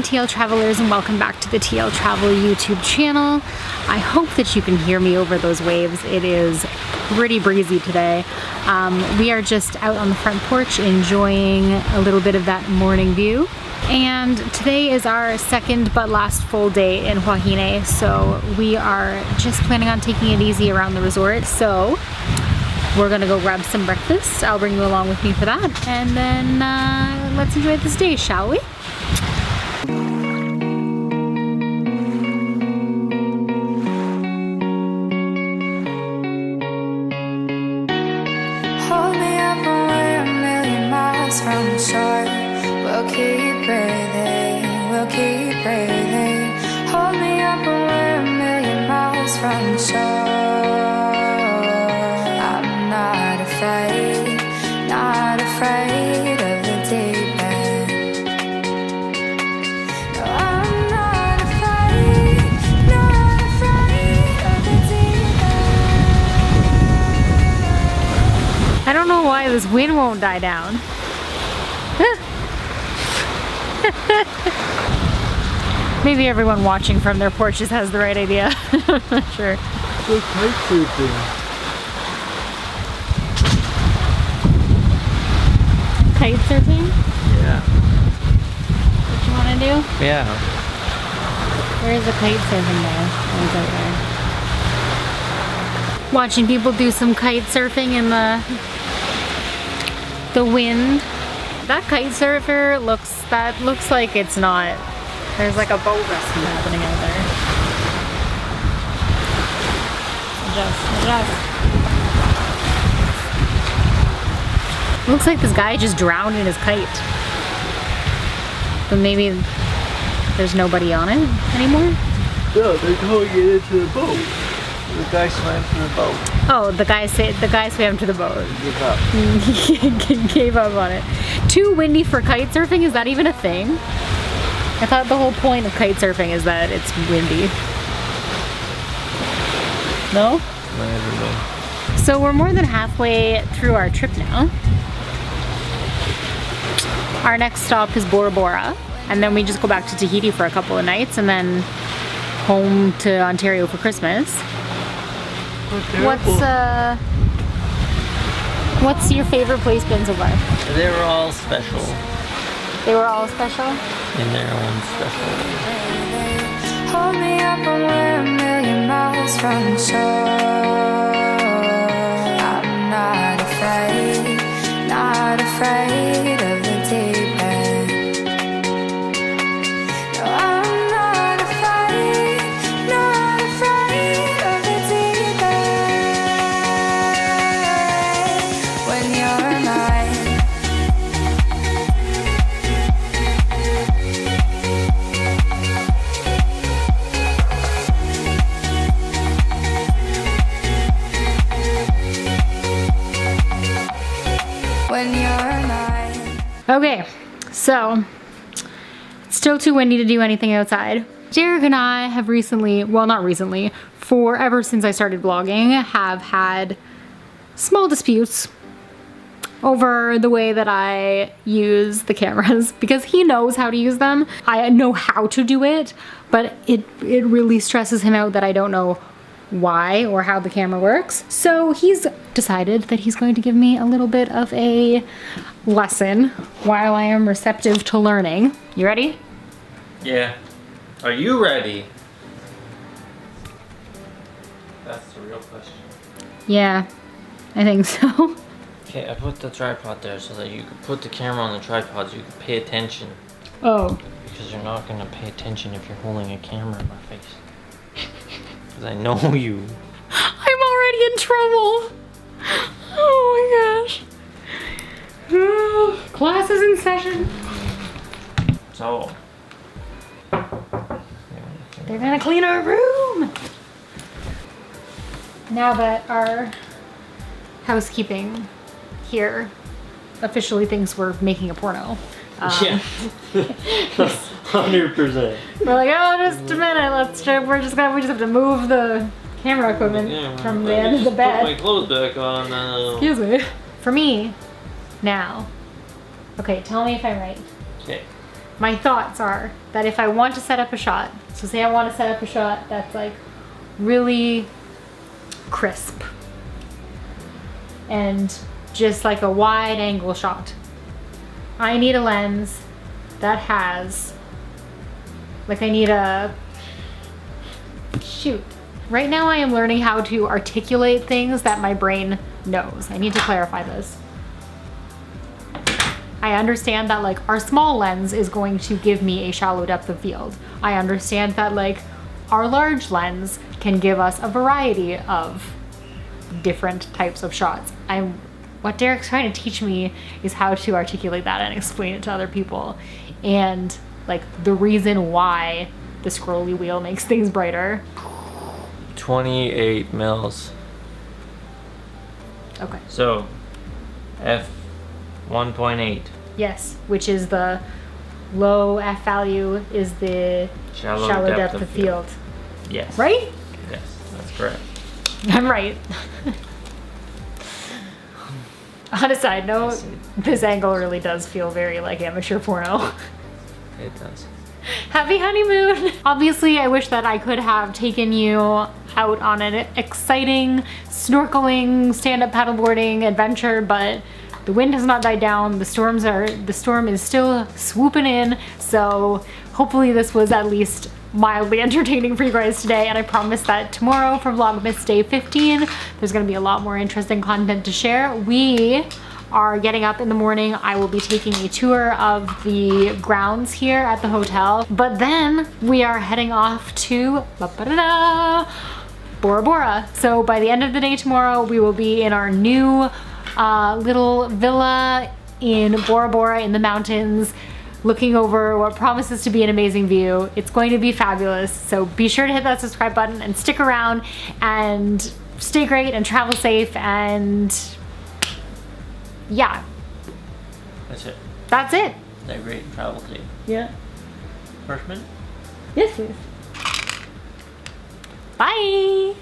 TL Travelers, and welcome back to the TL Travel YouTube channel. I hope that you can hear me over those waves. It is pretty breezy today. We are just out on the front porch enjoying a little bit of that morning view. And today is our second but last full day in Huahine, so we are just planning on taking it easy around the resort. So we're gonna go grab some breakfast. I'll bring you along with me for that, and then let's enjoy this day, shall we? Hold me up when we're a million miles from the shore. We'll keep breathing, we'll keep breathing. Hold me up when we're a million miles from the shore. I'm not afraid, not afraid of the deep end. No, I'm not afraid of the deep end. I don't know why this wind won't die down. Maybe everyone watching from their porches has the right idea. I'm not sure. Go kite surfing. Kite surfing? Yeah. What you want to do? Yeah. Where's the kite surfing there? Oh, it's out there. Watching people do some kite surfing in the wind. That kite surfer looks like it's not. There's like a boat rescue happening out there. Adjust. Looks like this guy just drowned in his kite. But maybe there's nobody on it anymore? No, they're towing it into the boat. The guy swam to the boat. Oh, the guy swam to the boat. Give up. He gave up on it. Too windy for kite surfing? Is that even a thing? I thought the whole point of kite surfing is that it's windy. No? I don't know. So we're more than halfway through our trip now. Our next stop is Bora Bora, and then we just go back to Tahiti for a couple of nights, and then home to Ontario for Christmas. What's your favorite place been so far? They were all special. They were all special? In their own special way. Hold me up when we're a million miles from the shore. I'm not afraid of the deep end. No, I'm not afraid of the deep end. When you're mine. Okay, so it's still too windy to do anything outside. Derek and I have recently, well not recently, forever since I started vlogging, have had small disputes over the way that I use the cameras because he knows how to use them. I know how to do it, but it really stresses him out that I don't know why or how the camera works. So he's decided that he's going to give me a little bit of a lesson while I am receptive to learning. You ready? Yeah. Are you ready? That's the real question. Yeah, I think so. Okay, I put the tripod there so that you could put the camera on the tripod so you could pay attention. Oh. Because you're not gonna pay attention if you're holding a camera in my face. Because I know you. I'm already in trouble. Oh my gosh. Class is in session. So. They're gonna clean our room. Now that our housekeeping here officially thinks we're making a porno. Yeah. 100%. We're like, oh, just a minute. We just have to move the camera equipment from the end of the bed. Put my clothes back on. Excuse me. For me, now. Okay, tell me if I'm right. Okay. my thoughts are that if I want to set up a shot, so say I want to set up a shot that's like really crisp and just like a wide angle shot, I need a lens that has, like I need a, shoot. Right now I am learning how to articulate things that my brain knows. I need to clarify this. I understand that like our small lens is going to give me a shallow depth of field. I understand that like our large lens can give us a variety of different types of shots. What Derek's trying to teach me is how to articulate that and explain it to other people. And like the reason why the scrolly wheel makes things brighter. 28 mils. Okay. So, f 1.8. Yes, which is the low F value is the shallow depth of field. Yes. Right? Yes, that's correct. I'm right. On a side note, this angle really does feel very like amateur porno. It does. Happy honeymoon! Obviously, I wish that I could have taken you out on an exciting snorkeling, stand-up paddleboarding adventure, but the wind has not died down. The storm is still swooping in, so hopefully this was at least mildly entertaining for you guys today, and I promise that tomorrow for Vlogmas Day 15, there's gonna be a lot more interesting content to share. We are getting up in the morning. I will be taking a tour of the grounds here at the hotel, but then we are heading off to Bora Bora. So by the end of the day tomorrow, we will be in our new little villa in Bora Bora in the mountains, looking over what promises to be an amazing view. It's going to be fabulous. So be sure to hit that subscribe button and stick around and stay great and travel safe, and yeah. That's it. That's it. Stay great and travel safe. Yeah. First minute? Yes, please. Bye.